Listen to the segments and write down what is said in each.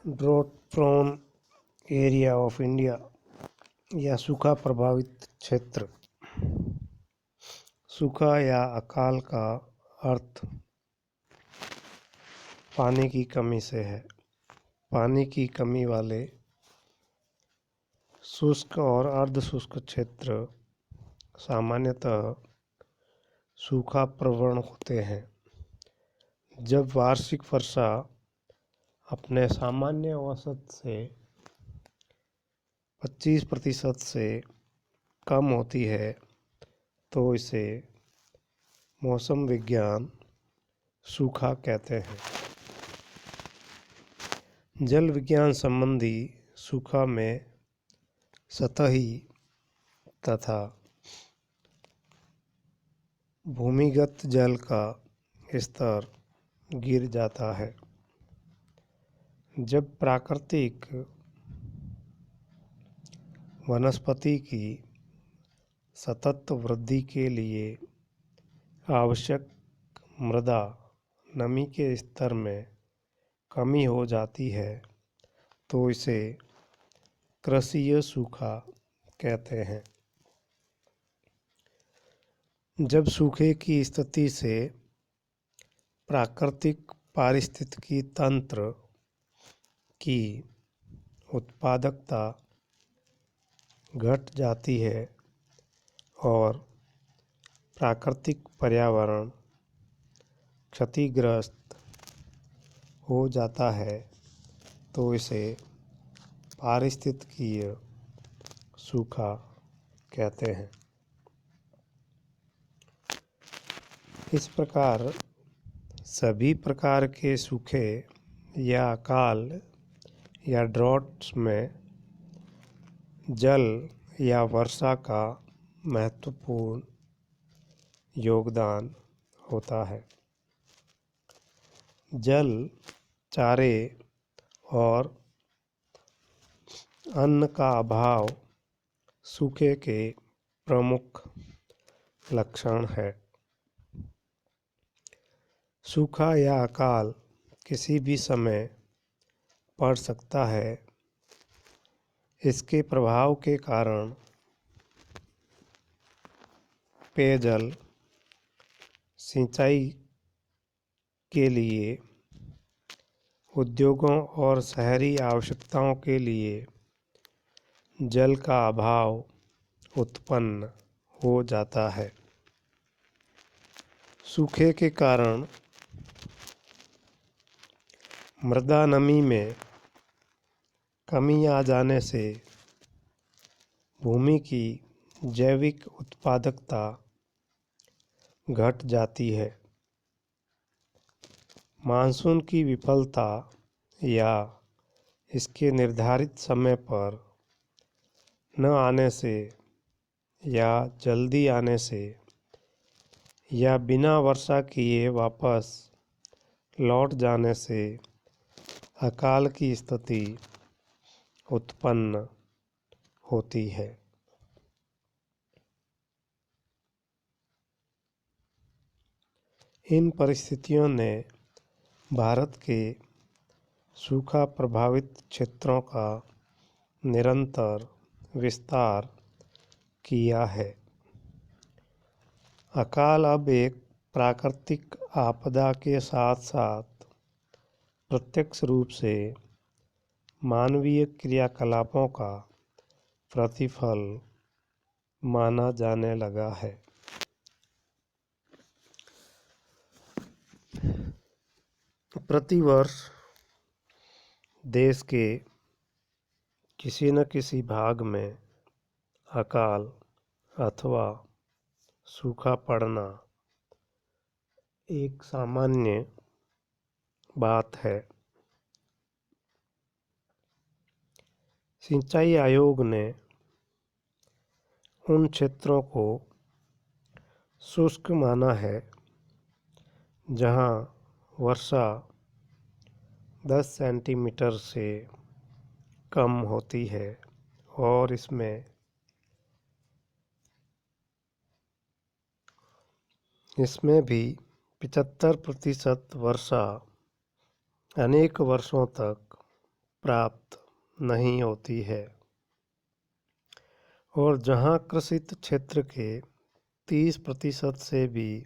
Drought prone area of India या सूखा प्रभावित क्षेत्र। सूखा या अकाल का अर्थ पानी की कमी से है। पानी की कमी वाले शुष्क और अर्ध शुष्क क्षेत्र सामान्यतः सूखा प्रवण होते हैं। जब वार्षिक वर्षा अपने सामान्य औसत से 25% से कम होती है तो इसे मौसम विज्ञान सूखा कहते हैं। जल विज्ञान संबंधी सूखा में सतही तथा भूमिगत जल का स्तर गिर जाता है। जब प्राकृतिक वनस्पति की सतत वृद्धि के लिए आवश्यक मृदा नमी के स्तर में कमी हो जाती है तो इसे कृषीय सूखा कहते हैं। जब सूखे की स्थिति से प्राकृतिक पारिस्थितिकी तंत्र की उत्पादकता घट जाती है और प्राकृतिक पर्यावरण क्षतिग्रस्त हो जाता है तो इसे पारिस्थितिकीय सूखा कहते हैं। इस प्रकार सभी प्रकार के सूखे या अकाल या ड्रॉट्स में जल या वर्षा का महत्वपूर्ण योगदान होता है। जल, चारे और अन्न का अभाव सूखे के प्रमुख लक्षण है। सूखा या अकाल किसी भी समय पड़ सकता है। इसके प्रभाव के कारण पेयजल, सिंचाई के लिए, उद्योगों और शहरी आवश्यकताओं के लिए जल का अभाव उत्पन्न हो जाता है। सूखे के कारण मृदा नमी में कमी आ जाने से भूमि की जैविक उत्पादकता घट जाती है। मानसून की विफलता या इसके निर्धारित समय पर न आने से या जल्दी आने से या बिना वर्षा किए वापस लौट जाने से अकाल की स्थिति उत्पन्न होती है। इन परिस्थितियों ने भारत के सूखा प्रभावित क्षेत्रों का निरंतर विस्तार किया है। अकाल अब एक प्राकृतिक आपदा के साथ साथ प्रत्यक्ष रूप से मानवीय क्रियाकलापों का प्रतिफल माना जाने लगा है। प्रतिवर्ष देश के किसी न किसी भाग में अकाल अथवा सूखा पड़ना एक सामान्य बात है। सिंचाई आयोग ने उन क्षेत्रों को शुष्क माना है जहां वर्षा 10 सेंटीमीटर से कम होती है और इसमें भी 75% वर्षा अनेक वर्षों तक प्राप्त नहीं होती है और जहाँ कृषित क्षेत्र के 30% से भी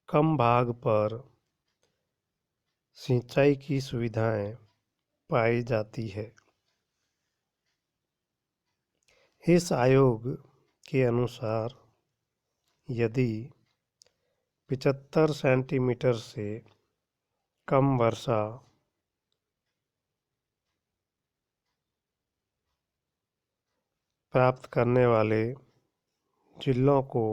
कम भाग पर सिंचाई की सुविधाएं पाई जाती है। इस आयोग के अनुसार यदि 75 सेंटीमीटर से कम वर्षा प्राप्त करने वाले जिलों को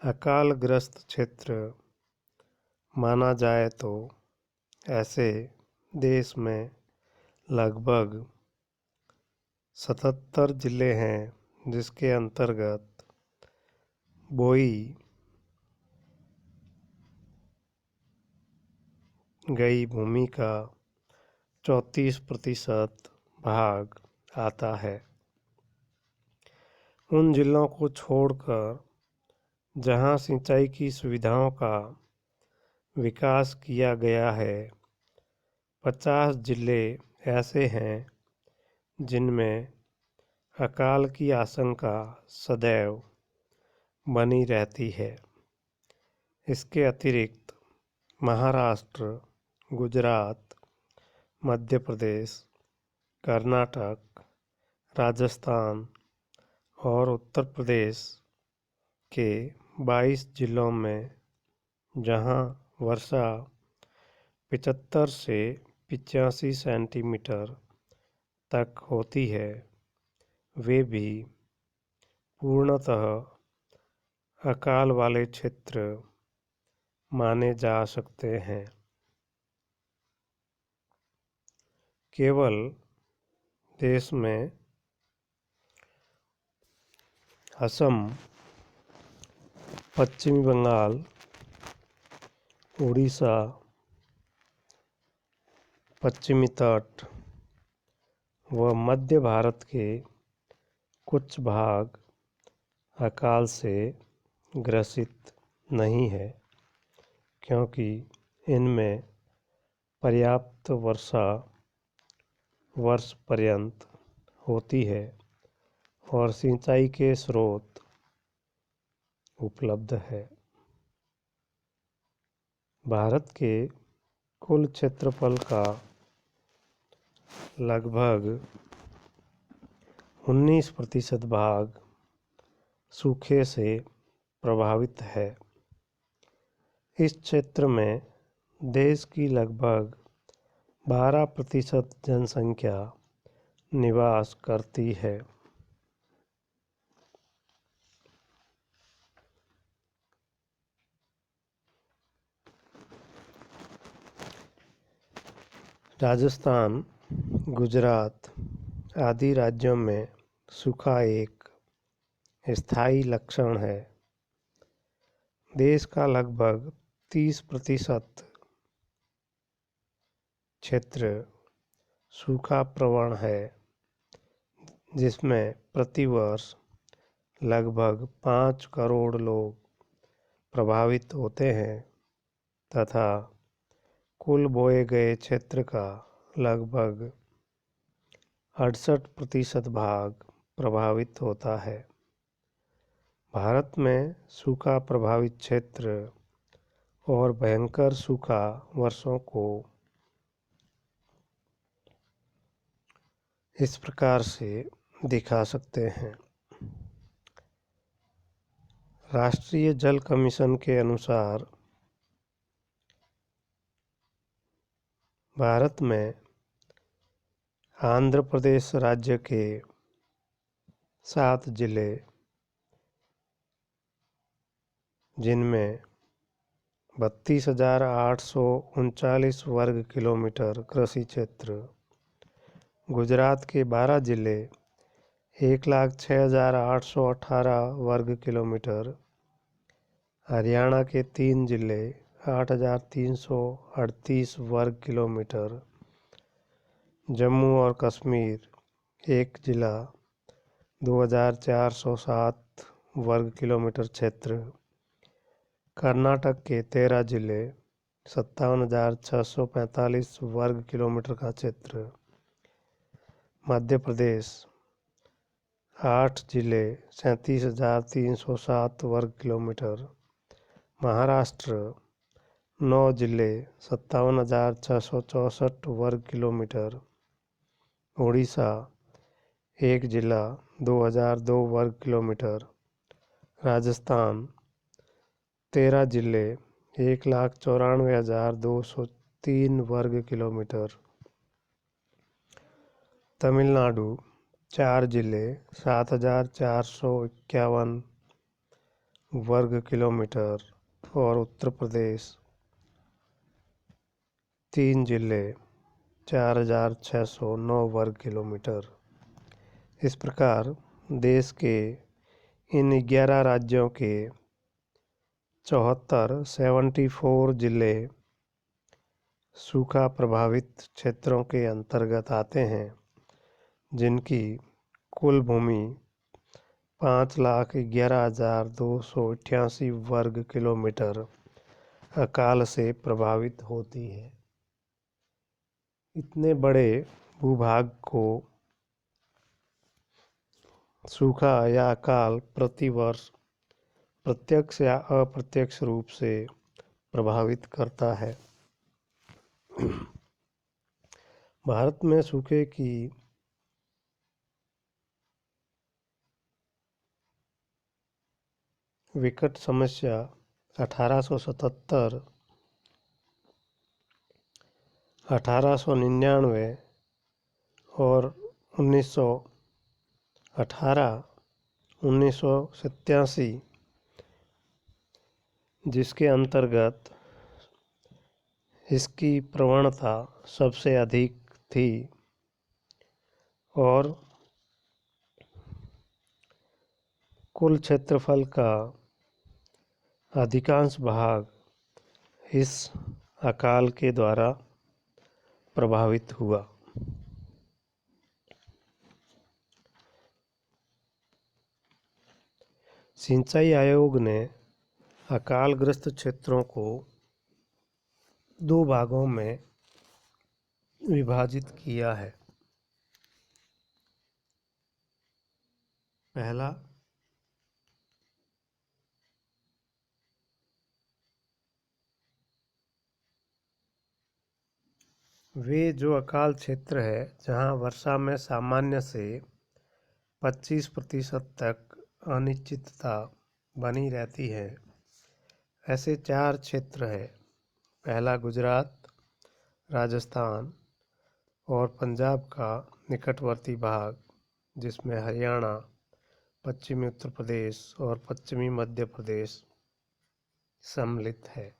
अकालग्रस्त क्षेत्र माना जाए तो ऐसे देश में लगभग 77 जिले हैं जिसके अंतर्गत बोई गई भूमि का 34% भाग आता है। उन जिलों को छोड़कर जहां सिंचाई की सुविधाओं का विकास किया गया है, 50 जिले ऐसे हैं जिनमें अकाल की आशंका सदैव बनी रहती है। इसके अतिरिक्त महाराष्ट्र, गुजरात, मध्य प्रदेश, कर्नाटक, राजस्थान और उत्तर प्रदेश के 22 जिलों में जहां वर्षा 75 से 85 सेंटीमीटर तक होती है, वे भी पूर्णतः अकाल वाले क्षेत्र माने जा सकते हैं। केवल देश में असम, पश्चिमी बंगाल, उड़ीसा, पश्चिमी तट व मध्य भारत के कुछ भाग अकाल से ग्रसित नहीं है, क्योंकि इनमें पर्याप्त वर्षा वर्ष पर्यंत होती है और सिंचाई के स्रोत उपलब्ध है। भारत के कुल क्षेत्रफल का लगभग 19% भाग सूखे से प्रभावित है। इस क्षेत्र में देश की लगभग 12% जनसंख्या निवास करती है। राजस्थान, गुजरात आदि राज्यों में सूखा एक स्थायी लक्षण है। देश का लगभग 30% क्षेत्र सूखा प्रवण है, जिसमें प्रतिवर्ष लगभग 5 करोड़ लोग प्रभावित होते हैं तथा कुल बोए गए क्षेत्र का लगभग 68% भाग प्रभावित होता है। भारत में सूखा प्रभावित क्षेत्र और भयंकर सूखा वर्षों को इस प्रकार से दिखा सकते हैं। राष्ट्रीय जल कमीशन के अनुसार भारत में आंध्र प्रदेश राज्य के 7 जिले, जिनमें 32,839 वर्ग किलोमीटर कृषि क्षेत्र, गुजरात के 12 जिले 1,06,818 वर्ग किलोमीटर, हरियाणा के 3 जिले 8,338 वर्ग किलोमीटर, जम्मू और कश्मीर एक जिला 2,407 वर्ग किलोमीटर क्षेत्र, कर्नाटक के 13 जिले 57,645 वर्ग किलोमीटर का क्षेत्र। मध्य प्रदेश 8 जिले 37,307 वर्ग किलोमीटर। महाराष्ट्र 9 जिले 57,664 वर्ग किलोमीटर। उड़ीसा 1 जिला 2,002 वर्ग किलोमीटर। राजस्थान 13 जिले 1,94,203 वर्ग किलोमीटर। तमिलनाडु 4 जिले 7,451 वर्ग किलोमीटर और उत्तर प्रदेश 3 जिले 4,609 वर्ग किलोमीटर। इस प्रकार देश के इन 11 राज्यों के 74 जिले सूखा प्रभावित क्षेत्रों के अंतर्गत आते हैं, जिनकी कुल भूमि 5,11,288 वर्ग किलोमीटर अकाल से प्रभावित होती है। इतने बड़े भूभाग को सूखा या अकाल प्रतिवर्ष प्रत्यक्ष या अप्रत्यक्ष रूप से प्रभावित करता है। भारत में सूखे की विकट समस्या 1877, 1899 और 1918, 1987 जिसके अंतर्गत इसकी प्रवणता सबसे अधिक थी और कुल क्षेत्रफल का अधिकांश भाग इस अकाल के द्वारा प्रभावित हुआ। सिंचाई आयोग ने अकालग्रस्त क्षेत्रों को 2 भागों में विभाजित किया है। पहला, वे जो अकाल क्षेत्र है जहां वर्षा में सामान्य से 25% तक अनिश्चितता बनी रहती है, ऐसे 4 क्षेत्र है। पहला, गुजरात, राजस्थान और पंजाब का निकटवर्ती भाग, जिसमें हरियाणा, पश्चिमी उत्तर प्रदेश और पश्चिमी मध्य प्रदेश सम्मिलित है।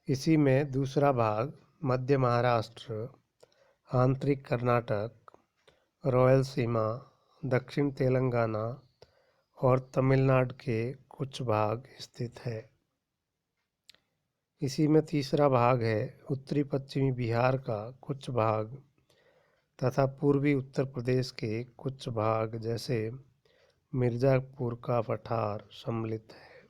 इसी में दूसरा भाग मध्य महाराष्ट्र, आंतरिक कर्नाटक, रायलसीमा, दक्षिण तेलंगाना और तमिलनाडु के कुछ भाग स्थित है। इसी में तीसरा भाग है उत्तरी पश्चिमी बिहार का कुछ भाग तथा पूर्वी उत्तर प्रदेश के कुछ भाग जैसे मिर्जापुर का पठार सम्मिलित है।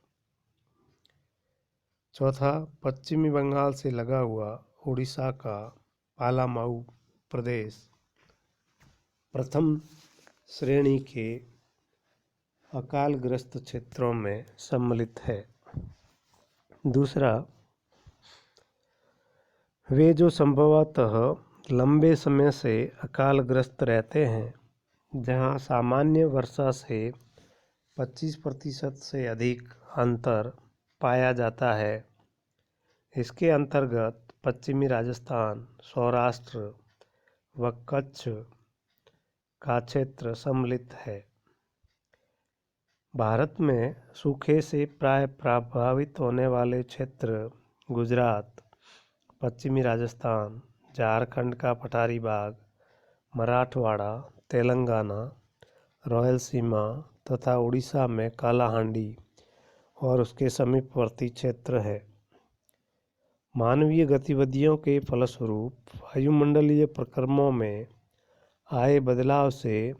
चौथा, पश्चिमी बंगाल से लगा हुआ उड़ीसा का पालामाऊ प्रदेश प्रथम श्रेणी के अकालग्रस्त क्षेत्रों में सम्मिलित है। दूसरा, वे जो संभवतः लंबे समय से अकालग्रस्त रहते हैं, जहां सामान्य वर्षा से 25% से अधिक अंतर पाया जाता है। इसके अंतर्गत पश्चिमी राजस्थान, सौराष्ट्र व कच्छ का क्षेत्र सम्मिलित है। भारत में सूखे से प्राय प्रभावित होने वाले क्षेत्र गुजरात, पश्चिमी राजस्थान, झारखंड का पठारी भाग, मराठवाड़ा, तेलंगाना, रायलसीमा तथा उड़ीसा में कालाहांडी और उसके समीपवर्ती क्षेत्र है। मानवीय गतिविधियों के फलस्वरूप वायुमंडलीय प्रक्रमों में आए बदलाव से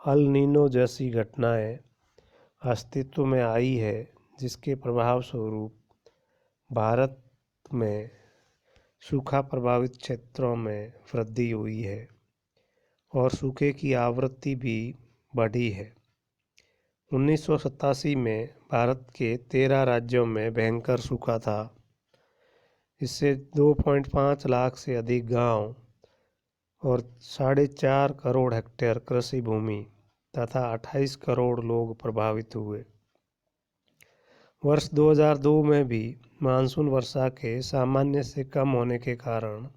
अल नीनो जैसी घटनाएं अस्तित्व में आई है, जिसके प्रभाव स्वरूप भारत में सूखा प्रभावित क्षेत्रों में वृद्धि हुई है और सूखे की आवृत्ति भी बढ़ी है। 1987 में भारत के 13 राज्यों में भयंकर सूखा था। इससे 2.5 लाख से अधिक गांव और 4.5 करोड़ हेक्टेयर कृषि भूमि तथा 28 करोड़ लोग प्रभावित हुए। वर्ष 2002 में भी मानसून वर्षा के सामान्य से कम होने के कारण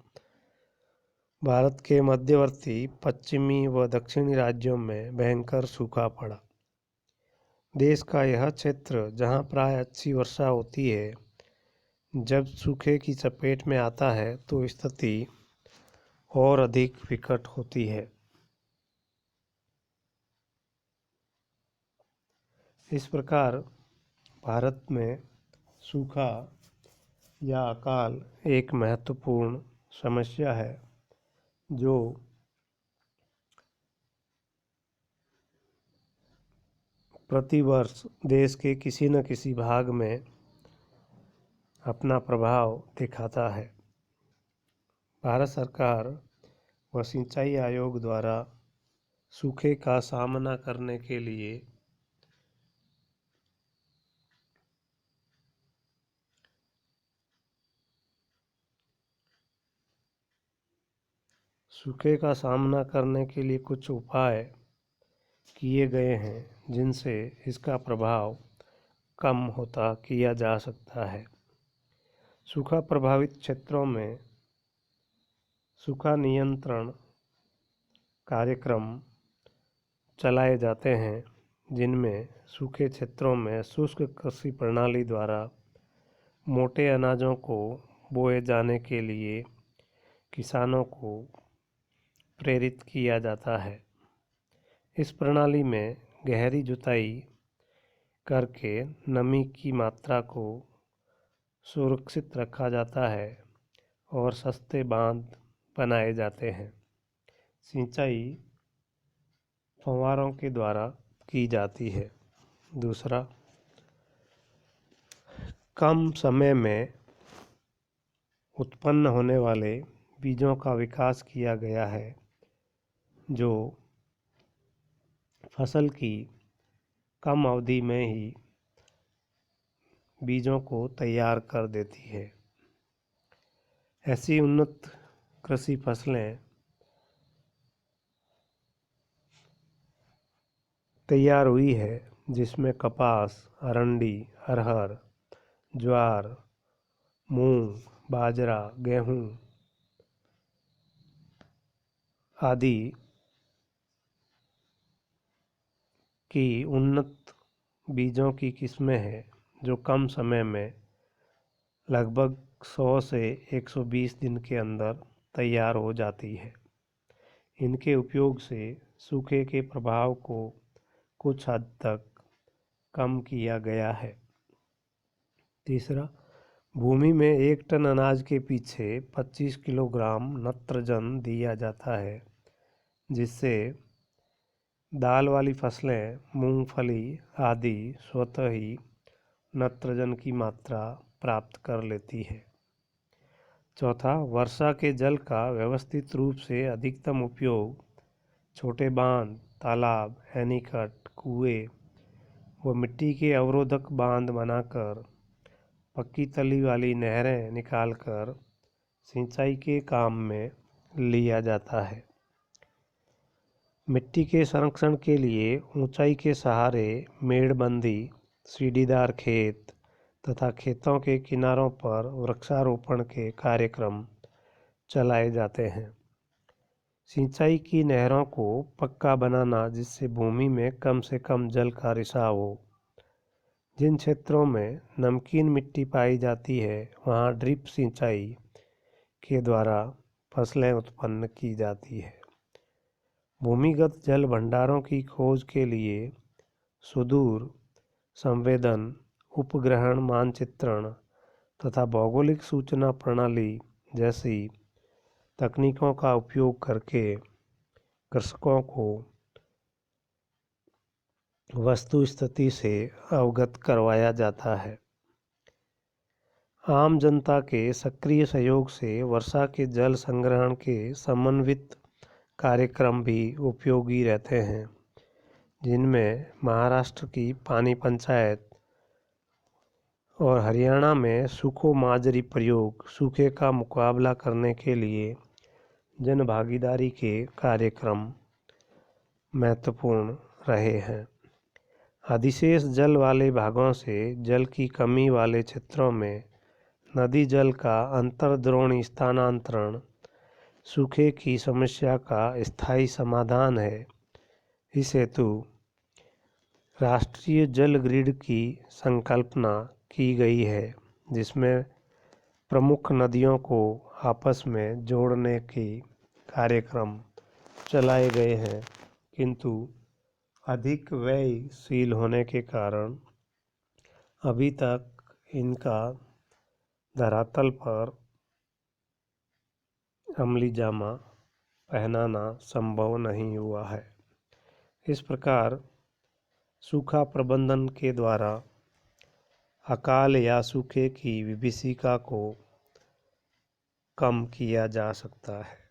भारत के मध्यवर्ती पश्चिमी व दक्षिणी राज्यों में भयंकर सूखा पड़ा। देश का यह क्षेत्र जहां प्राय अच्छी वर्षा होती है, जब सूखे की चपेट में आता है तो स्थिति और अधिक विकट होती है। इस प्रकार भारत में सूखा या अकाल एक महत्वपूर्ण समस्या है जो प्रतिवर्ष देश के किसी न किसी भाग में अपना प्रभाव दिखाता है। भारत सरकार व सिंचाई आयोग द्वारा सूखे का सामना करने के लिए कुछ उपाय किए गए हैं जिनसे इसका प्रभाव कम होता किया जा सकता है। सूखा प्रभावित क्षेत्रों में सूखा नियंत्रण कार्यक्रम चलाए जाते हैं, जिनमें सूखे क्षेत्रों में शुष्क कृषि प्रणाली द्वारा मोटे अनाजों को बोए जाने के लिए किसानों को प्रेरित किया जाता है। इस प्रणाली में गहरी जुताई करके नमी की मात्रा को सुरक्षित रखा जाता है और सस्ते बांध बनाए जाते हैं। सिंचाई फव्वारों के द्वारा की जाती है। दूसरा, कम समय में उत्पन्न होने वाले बीजों का विकास किया गया है, जो फसल की कम अवधि में ही बीजों को तैयार कर देती है। ऐसी उन्नत कृषि फसलें तैयार हुई है जिसमें कपास, अरंडी, अरहर, ज्वार, मूंग, बाजरा, गेहूं आदि की उन्नत बीजों की किस्में हैं जो कम समय में लगभग 100 से 120 दिन के अंदर तैयार हो जाती है। इनके उपयोग से सूखे के प्रभाव को कुछ हद तक कम किया गया है। तीसरा, भूमि में 1 टन अनाज के पीछे 25 किलोग्राम नत्रजन दिया जाता है, जिससे दाल वाली फसलें, मूंगफली आदि स्वतः ही नत्रजन की मात्रा प्राप्त कर लेती है। चौथा, वर्षा के जल का व्यवस्थित रूप से अधिकतम उपयोग छोटे बांध, तालाब, एनीकट, कुएं व मिट्टी के अवरोधक बांध बनाकर पक्की तली वाली नहरें निकालकर सिंचाई के काम में लिया जाता है। मिट्टी के संरक्षण के लिए ऊंचाई के सहारे मेड़बंदी, सीढ़ीदार खेत तथा खेतों के किनारों पर वृक्षारोपण के कार्यक्रम चलाए जाते हैं। सिंचाई की नहरों को पक्का बनाना जिससे भूमि में कम से कम जल का रिसाव हो। जिन क्षेत्रों में नमकीन मिट्टी पाई जाती है वहाँ ड्रिप सिंचाई के द्वारा फसलें उत्पन्न की जाती है। भूमिगत जल भंडारों की खोज के लिए सुदूर संवेदन, उपग्रहण मानचित्रण तथा भौगोलिक सूचना प्रणाली जैसी तकनीकों का उपयोग करके कृषकों को वस्तु स्थिति से अवगत करवाया जाता है। आम जनता के सक्रिय सहयोग से वर्षा के जल संग्रहण के समन्वित कार्यक्रम भी उपयोगी रहते हैं, जिनमें महाराष्ट्र की पानी पंचायत और हरियाणा में सूखो माजरी प्रयोग सूखे का मुकाबला करने के लिए जन भागीदारी के कार्यक्रम महत्वपूर्ण रहे हैं। अधिशेष जल वाले भागों से जल की कमी वाले क्षेत्रों में नदी जल का अंतर्द्रोणी स्थानांतरण सूखे की समस्या का स्थायी समाधान है। इस हेतु राष्ट्रीय जल ग्रिड की संकल्पना की गई है, जिसमें प्रमुख नदियों को आपस में जोड़ने के कार्यक्रम चलाए गए हैं, किंतु अधिक व्ययशील होने के कारण अभी तक इनका धरातल पर अमलीजामा पहनाना संभव नहीं हुआ है। इस प्रकार सूखा प्रबंधन के द्वारा अकाल या सूखे की विभीषिका को कम किया जा सकता है।